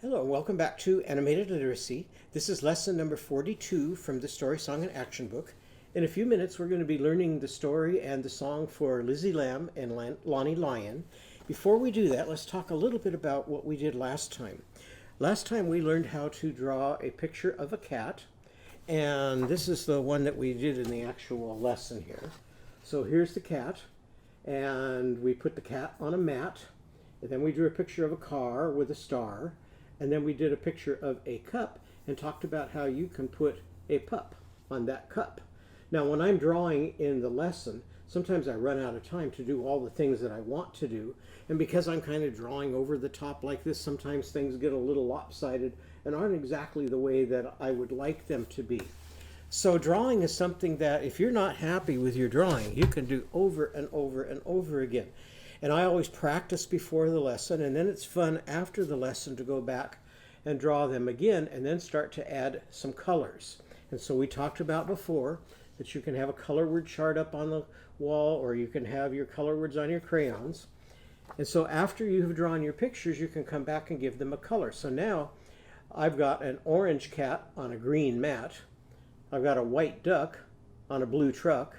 Hello, and welcome back to Animated Literacy. This is lesson number 42 from the Story, Song, and Action book. In a few minutes, we're going to be learning the story and the song for Lizzy Lamb and Lonnie Lion. Before we do that, let's talk a little bit about what we did last time. Last time we learned how to draw a picture of a cat, and this is the one that we did in the actual lesson here. So here's the cat, and we put the cat on a mat, and then we drew a picture of a car with a star. And then we did a picture of a cup and talked about how you can put a pup on that cup. Now, when I'm drawing in the lesson, sometimes I run out of time to do all the things that I want to do. And because I'm kind of drawing over the top like this, sometimes things get a little lopsided and aren't exactly the way that I would like them to be. So drawing is something that if you're not happy with your drawing, you can do over and over and over again. And I always practice before the lesson, and then it's fun after the lesson to go back and draw them again and then start to add some colors. And so we talked about before that you can have a color word chart up on the wall, or you can have your color words on your crayons. And so after you've drawn your pictures, you can come back and give them a color. So now I've got an orange cat on a green mat. I've got a white duck on a blue truck.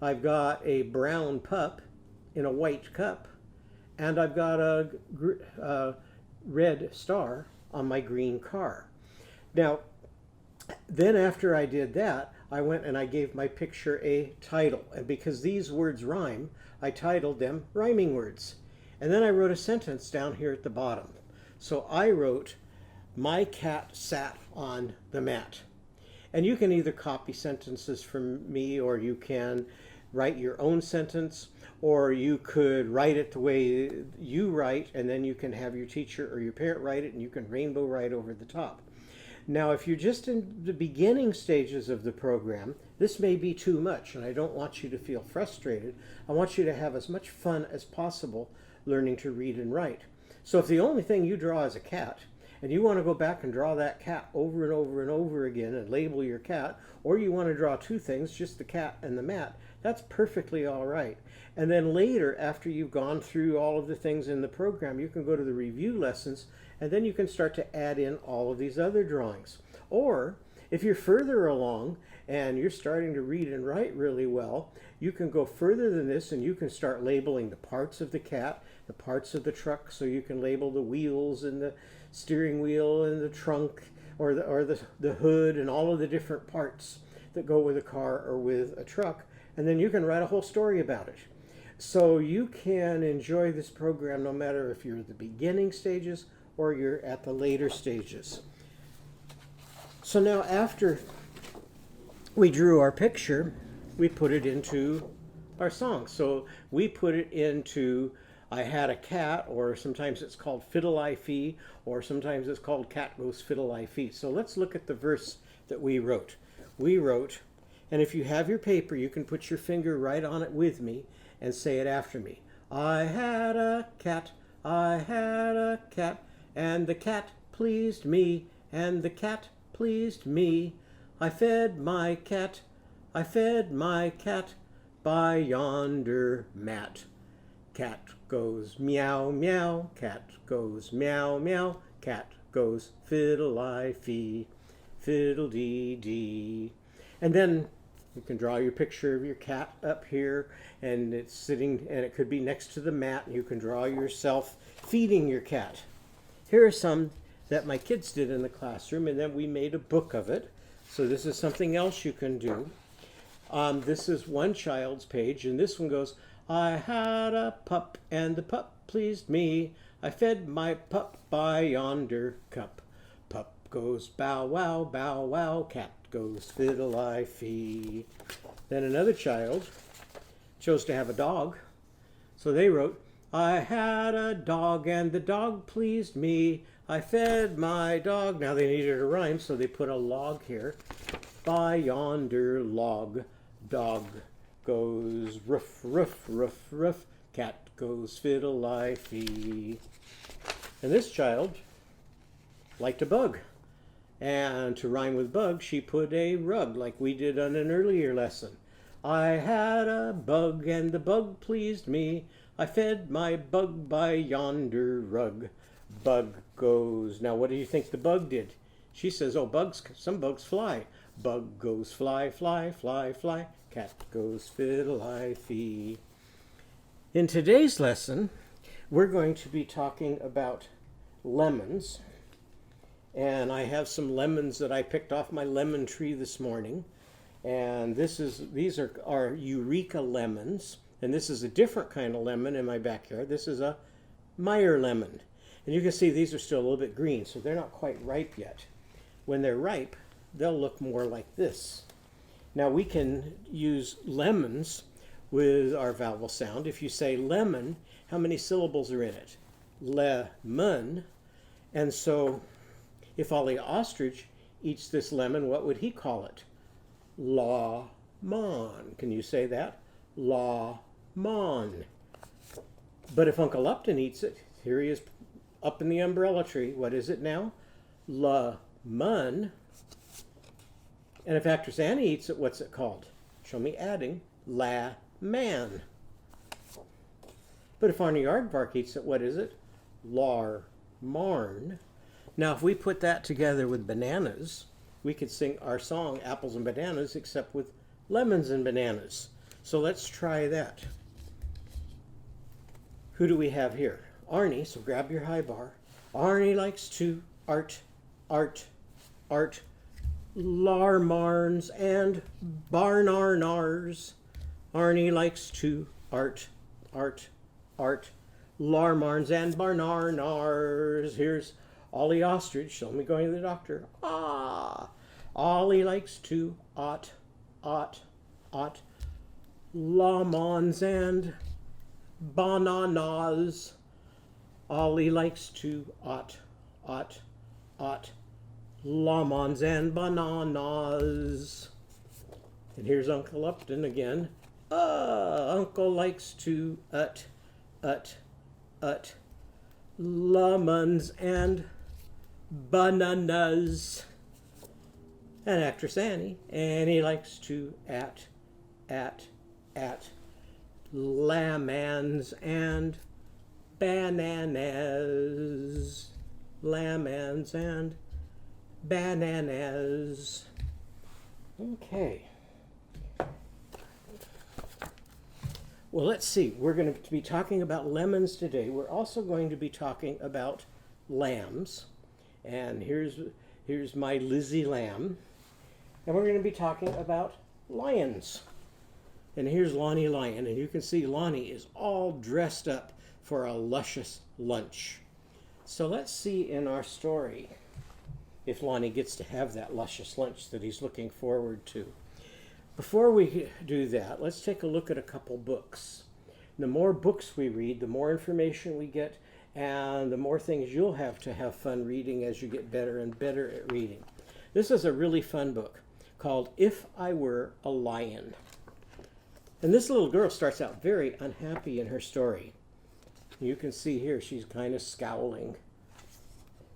I've got a brown pup in a white cup, and I've got a red star on my green car. Now, then after I did that, I went and I gave my picture a title, and because these words rhyme, I titled them rhyming words. And then I wrote a sentence down here at the bottom. So I wrote, "My cat sat on the mat." And you can either copy sentences from me, or you can write your own sentence, or you could write it the way you write, and then you can have your teacher or your parent write it, and you can rainbow write over the top. Now, if you're just in the beginning stages of the program, this may be too much, and I don't want you to feel frustrated. I want you to have as much fun as possible learning to read and write. So if the only thing you draw is a cat, and you want to go back and draw that cat over and over and over again and label your cat, or you want to draw two things, just the cat and the mat, that's perfectly all right. And then later, after you've gone through all of the things in the program, you can go to the review lessons, and then you can start to add in all of these other drawings. Or if you're further along and you're starting to read and write really well, you can go further than this, and you can start labeling the parts of the cat, the parts of the truck, so you can label the wheels and the steering wheel and the trunk, or the hood, and all of the different parts that go with a car or with a truck. And then you can write a whole story about it. So you can enjoy this program no matter if you're at the beginning stages or you're at the later stages. So now after we drew our picture, we put it into our song. So we put it into "I Had a Cat," or sometimes it's called "Fiddle-I-Fee," or sometimes it's called "Cat Goes Fiddle-I-Fee." So let's look at the verse that we wrote. We wrote, and if you have your paper, you can put your finger right on it with me and say it after me. "I had a cat, I had a cat, and the cat pleased me, and the cat pleased me. I fed my cat, I fed my cat by yonder mat. Cat goes meow, meow, cat goes meow, meow, cat goes fiddle-I-fee, fiddle-dee-dee." And then you can draw your picture of your cat up here, and it's sitting, and it could be next to the mat, and you can draw yourself feeding your cat. Here are some that my kids did in the classroom, and then we made a book of it. So this is something else you can do. This is one child's page, and this one goes, "I had a pup, and the pup pleased me. I fed my pup by yonder cup. Pup goes bow wow, bow wow, cat goes fiddle-I-fee." Then another child chose to have a dog, so they wrote, "I had a dog, and the dog pleased me. I fed my dog." Now they needed a rhyme, so they put a log here. "By yonder log, dog goes ruff, ruff, ruff, ruff, cat goes fiddle-I-fee." And this child liked a bug. And to rhyme with bug, she put a rug, like we did on an earlier lesson. "I had a bug, and the bug pleased me. I fed my bug by yonder rug. Bug goes. Now, what do you think the bug did? She says, oh, some bugs fly. Bug goes fly, fly, fly, fly. Cat goes fiddle-I-fee. In today's lesson, we're going to be talking about lemons. And I have some lemons that I picked off my lemon tree this morning. And these are Eureka lemons. And this is a different kind of lemon in my backyard. This is a Meyer lemon. And you can see these are still a little bit green, so they're not quite ripe yet. When they're ripe, they'll look more like this. Now we can use lemons with our vowel sound. If you say lemon, how many syllables are in it? Lemon. And so if Ollie Ostrich eats this lemon, what would he call it? La-mon. Can you say that? La-mon. But if Uncle Upton eats it, here he is up in the umbrella tree. What is it now? La-mun. And if Actress Annie eats it, what's it called? Show me adding. La-man. But if Arnie Aardvark eats it, what is it? Lar-marn. Now, if we put that together with bananas, we could sing our song, Apples and Bananas, except with lemons and bananas. So let's try that. Who do we have here? Arnie, so grab your high bar. Arnie likes to art, larmarns and barnarnars. Arnie likes to art, larmarns and barnarnars. Here's Ollie Ostrich, show me going to the doctor. Ah, Ollie likes to lamons and bananas. Ollie likes to lamons and bananas. And here's Uncle Upton again. Uncle likes to lemons and bananas. And Actress Annie likes to lamans and bananas. Lamans and bananas. Okay. Well, let's see. We're going to be talking about lemons today. We're also going to be talking about lambs. And here's my Lizzy Lamb. And we're going to be talking about lions. And here's Lonnie Lion. And you can see Lonnie is all dressed up for a luscious lunch. So let's see in our story if Lonnie gets to have that luscious lunch that he's looking forward to. Before we do that, let's take a look at a couple books. The more books we read, the more information we get, and the more things you'll have to have fun reading as you get better and better at reading. This is a really fun book called If I Were a Lion. And this little girl starts out very unhappy in her story. You can see here she's kind of scowling.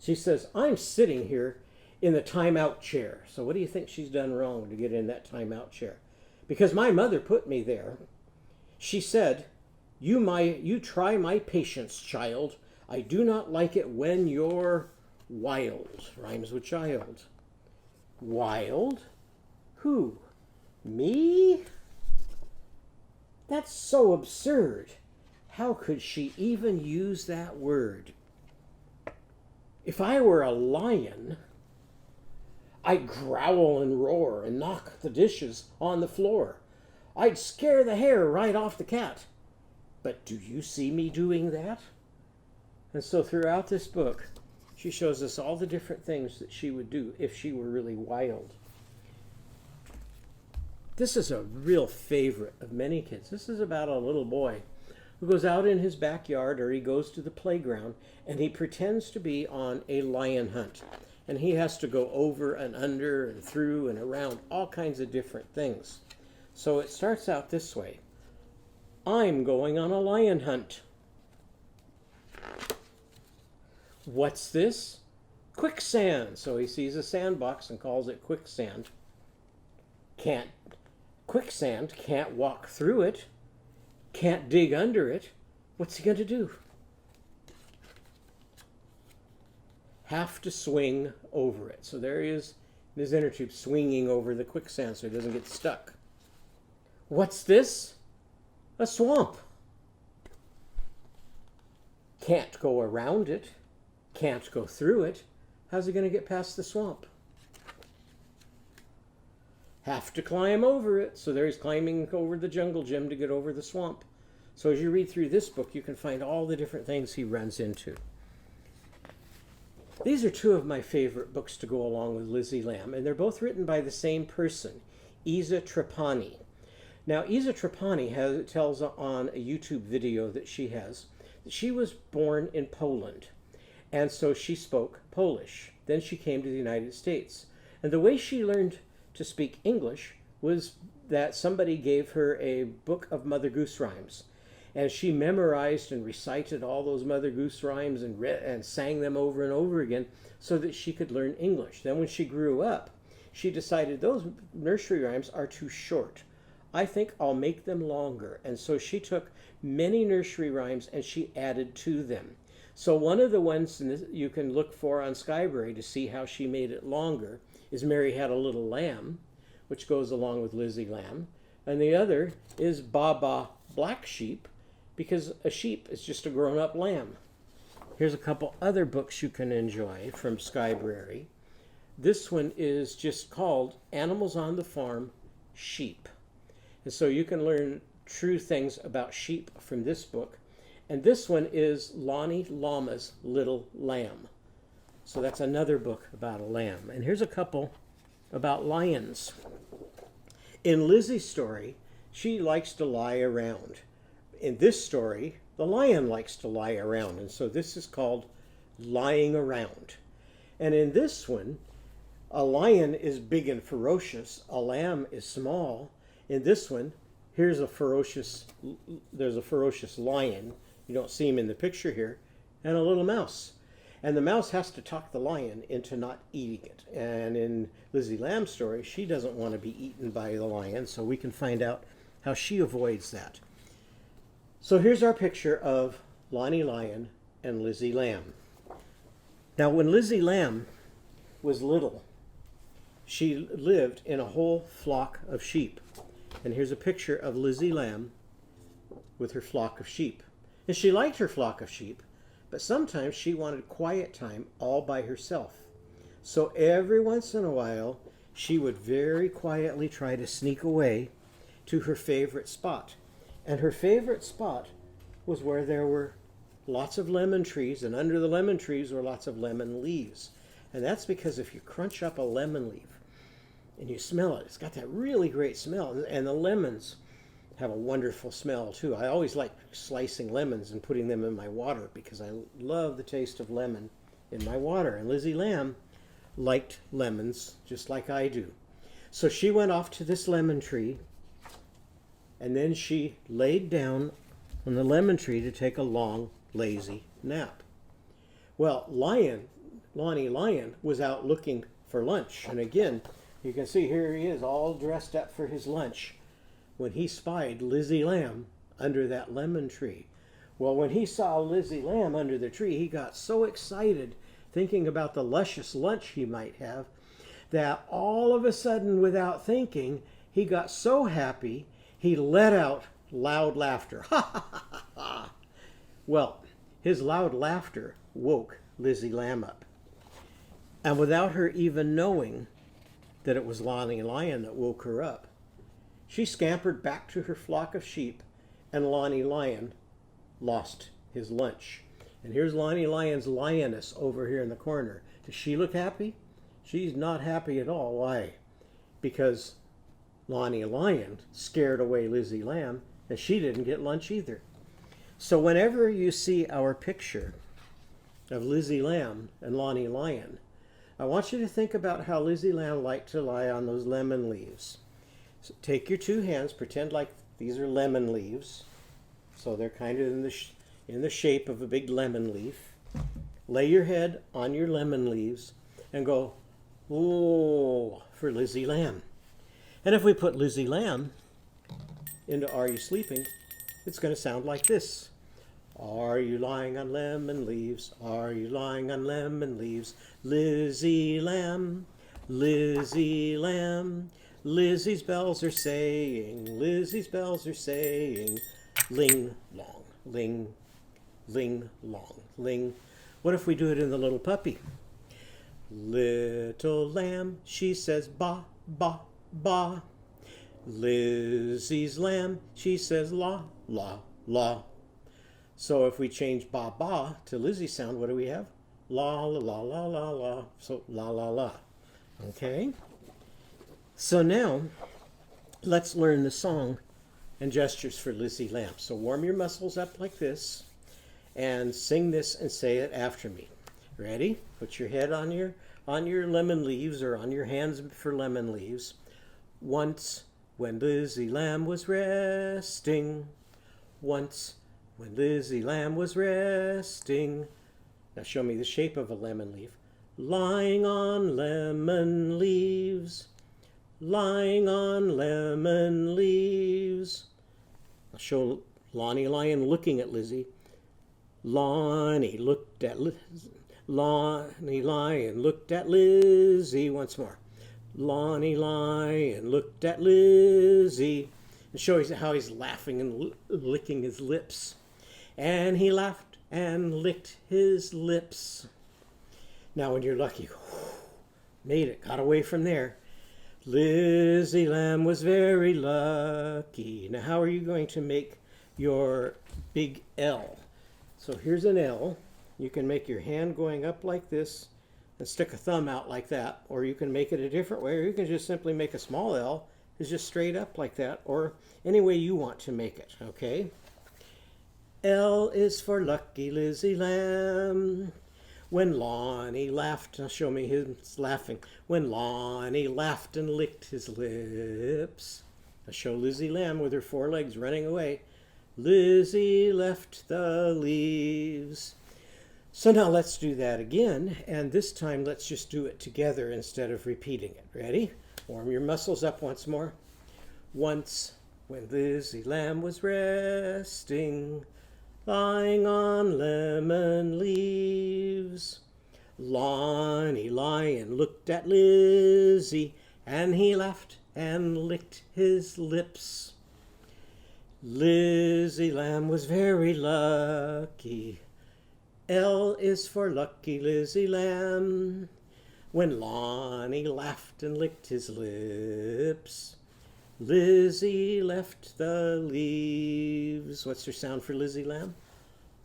She says, I'm sitting here in the timeout chair. So what do you think she's done wrong to get in that timeout chair? Because my mother put me there. She said, you try my patience, child. I do not like it when you're wild. Rhymes with child. Wild? Who? Me? That's so absurd. How could she even use that word? If I were a lion, I'd growl and roar and knock the dishes on the floor. I'd scare the hair right off the cat. But do you see me doing that? And so throughout this book, she shows us all the different things that she would do if she were really wild. This is a real favorite of many kids. This is about a little boy who goes out in his backyard, or he goes to the playground, and he pretends to be on a lion hunt. And he has to go over and under and through and around all kinds of different things. So it starts out this way. I'm going on a lion hunt. What's this? Quicksand. So he sees a sandbox and calls it quicksand. Quicksand can't walk through it. Can't dig under it. What's he going to do? have to swing over it. So there he is in his inner tube swinging over the quicksand so he doesn't get stuck. What's this? A swamp. Can't go around it. Can't go through it. How's he going to get past the swamp? Have to climb over it. So there he's climbing over the jungle gym to get over the swamp. So as you read through this book, you can find all the different things he runs into. These are two of my favorite books to go along with Lizzy Lamb, and they're both written by the same person, Isa Trapani. Now, Isa Trapani tells on a YouTube video that she has that she was born in Poland, and so she spoke Polish. Then she came to the United States, and the way she learned to speak English was that somebody gave her a book of Mother Goose rhymes. And she memorized and recited all those Mother Goose rhymes and sang them over and over again so that she could learn English. Then when she grew up, she decided those nursery rhymes are too short. I think I'll make them longer. And so she took many nursery rhymes and she added to them. So one of the ones you can look for on Skyberry to see how she made it longer is Mary Had a Little Lamb, which goes along with Lizzy Lamb. And the other is Baba Black Sheep, because a sheep is just a grown-up lamb. Here's a couple other books you can enjoy from Skybrary. This one is just called Animals on the Farm, Sheep. And so you can learn true things about sheep from this book. And this one is Lonnie Llama's Little Lamb. So that's another book about a lamb. And here's a couple about lions. In Lizzie's story, she likes to lie around. In this story, the lion likes to lie around, and so this is called Lying Around. And in this one, a lion is big and ferocious, a lamb is small. In this one, there's a ferocious lion, you don't see him in the picture here, and a little mouse. And the mouse has to talk the lion into not eating it. And in Lizzy Lamb's story, she doesn't want to be eaten by the lion, so we can find out how she avoids that. So here's our picture of Lonnie Lion and Lizzy Lamb. Now, when Lizzy Lamb was little, she lived in a whole flock of sheep. And here's a picture of Lizzy Lamb with her flock of sheep. And she liked her flock of sheep, but sometimes she wanted quiet time all by herself. So every once in a while, she would very quietly try to sneak away to her favorite spot. And her favorite spot was where there were lots of lemon trees, and under the lemon trees were lots of lemon leaves. And that's because if you crunch up a lemon leaf and you smell it, it's got that really great smell. And the lemons have a wonderful smell too. I always like slicing lemons and putting them in my water because I love the taste of lemon in my water. And Lizzy Lamb liked lemons just like I do. So she went off to this lemon tree, and then she laid down on the lemon tree to take a long, lazy nap. Well, Lonnie Lion was out looking for lunch. And again, you can see here he is all dressed up for his lunch when he spied Lizzy Lamb under that lemon tree. Well, when he saw Lizzy Lamb under the tree, he got so excited thinking about the luscious lunch he might have that all of a sudden, without thinking, he got so happy he let out loud laughter. Ha ha ha ha ha. Well, his loud laughter woke Lizzy Lamb up. And without her even knowing that it was Lonnie Lion that woke her up, she scampered back to her flock of sheep, and Lonnie Lion lost his lunch. And here's Lonnie Lion's lioness over here in the corner. Does she look happy? She's not happy at all. Why? Because Lonnie Lion scared away Lizzy Lamb, and she didn't get lunch either. So whenever you see our picture of Lizzy Lamb and Lonnie Lion, I want you to think about how Lizzy Lamb liked to lie on those lemon leaves. So take your two hands, pretend like these are lemon leaves. So they're kind of in the shape of a big lemon leaf. Lay your head on your lemon leaves and go, "Oh," for Lizzy Lamb. And if we put Lizzy Lamb into Are You Sleeping, it's going to sound like this. Are you lying on lemon leaves? Are you lying on lemon leaves? Lizzy Lamb, Lizzy Lamb. Lizzie's bells are saying, Lizzie's bells are saying, ling long, ling, ling long, ling. What if we do it in the little puppy? Little lamb, she says ba, ba, ba. Lizzie's lamb, she says la, la, la. So if we change ba, ba to Lizzie sound, what do we have? La, la, la, la, la, la. So la, la, la. Okay? So now, let's learn the song and gestures for Lizzy Lamb. So warm your muscles up like this and sing this and say it after me. Ready? Put your head on your lemon leaves, or on your hands for lemon leaves. Once when Lizzy Lamb was resting. Once when Lizzy Lamb was resting. Now show me the shape of a lemon leaf. Lying on lemon leaves. Lying on lemon leaves. I'll show Lonnie Lion looking at Lizzy. Lonnie Lion looked at Lizzy. Once more. Lonnie Lion looked at Lizzy. And show how he's laughing and licking his lips. And he laughed and licked his lips. Now when you're lucky, made it, got away from there. Lizzy Lamb was very lucky. Now how are you going to make your big L? So here's an L. You can make your hand going up like this and stick a thumb out like that. Or you can make it a different way. Or you can just simply make a small L. It's just straight up like that. Or any way you want to make it. Okay? L is for lucky Lizzy Lamb. When Lonnie laughed, now show me him laughing. When Lonnie laughed and licked his lips. Now show Lizzy Lamb with her 4 legs running away. Lizzy left the leaves. So now let's do that again, and this time let's just do it together instead of repeating it. Ready? Warm your muscles up once more. Once when Lizzy Lamb was resting, lying on lemon leaves. Lonnie Lion looked at Lizzy, and he laughed and licked his lips. Lizzy Lamb was very lucky. L is for lucky Lizzy Lamb. When Lonnie laughed and licked his lips. Lizzy left the leaves. What's your sound for Lizzy Lamb?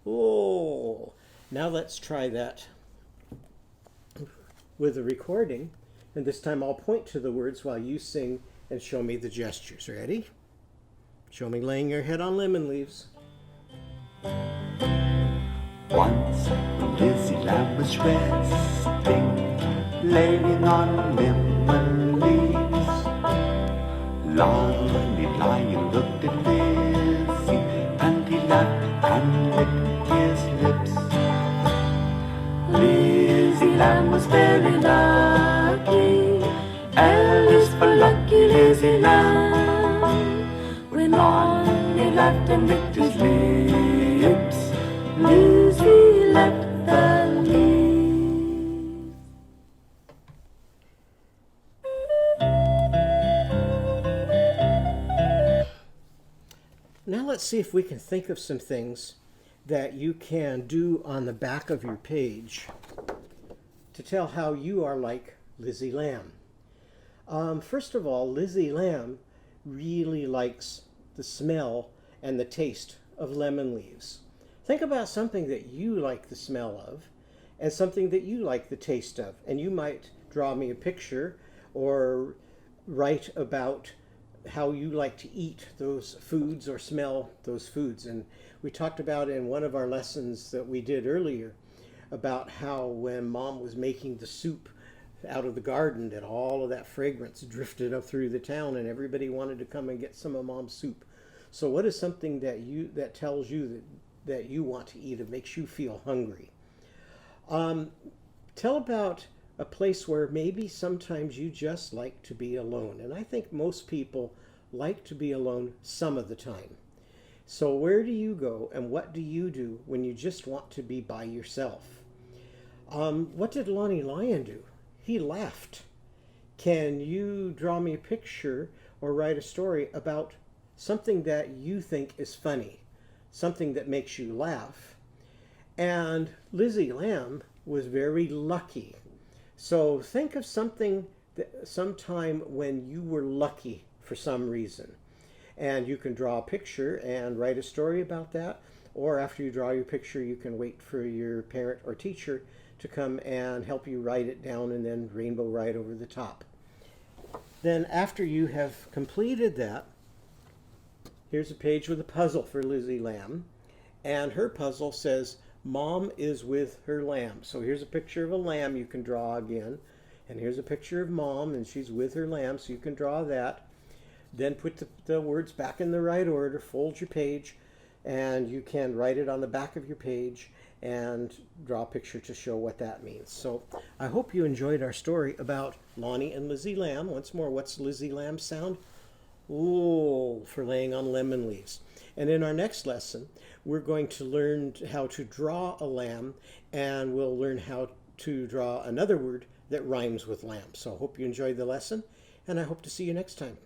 Oh, now let's try that with a recording. And this time I'll point to the words while you sing and show me the gestures. Ready? Show me laying your head on lemon leaves. Once when Lizzy Lamb was resting, laying on lemon leaves, Lonnie Lion looked at Lizzy, and he laughed and licked his lips. Lizzy Lamb was very lucky. L is for lucky Lizzy Lamb. When Lonnie laughed and licked his lips, Lizzy left the leaves. Now let's see if we can think of some things that you can do on the back of your page to tell how you are like Lizzy Lamb. First of all, Lizzy Lamb really likes the smell and the taste of lemon leaves. Think about something that you like the smell of and something that you like the taste of. And you might draw me a picture or write about how you like to eat those foods or smell those foods. And we talked about in one of our lessons that we did earlier about how when Mom was making the soup out of the garden, that all of that fragrance drifted up through the town and everybody wanted to come and get some of Mom's soup. So what is something that tells you that you want to eat? It makes you feel hungry. Tell about a place where maybe sometimes you just like to be alone. And I think most people like to be alone some of the time. So where do you go and what do you do when you just want to be by yourself? What did Lonnie Lion do? He laughed. Can you draw me a picture or write a story about something that you think is funny, something that makes you laugh? And Lizzy Lamb was very lucky. So think of something that sometime when you were lucky for some reason. And you can draw a picture and write a story about that. Or after you draw your picture, you can wait for your parent or teacher to come and help you write it down and then rainbow write over the top. Then after you have completed that, here's a page with a puzzle for Lizzy Lamb. And her puzzle says, Mom is with her lamb. So here's a picture of a lamb you can draw again. And here's a picture of Mom, and she's with her lamb, so you can draw that. Then put the words back in the right order, fold your page, and you can write it on the back of your page and draw a picture to show what that means. So I hope you enjoyed our story about Lonnie and Lizzy Lamb. Once more, what's Lizzy Lamb's sound? Ooh, for laying on lemon leaves. And in our next lesson, we're going to learn how to draw a lamb, and we'll learn how to draw another word that rhymes with lamb. So I hope you enjoyed the lesson, and I hope to see you next time.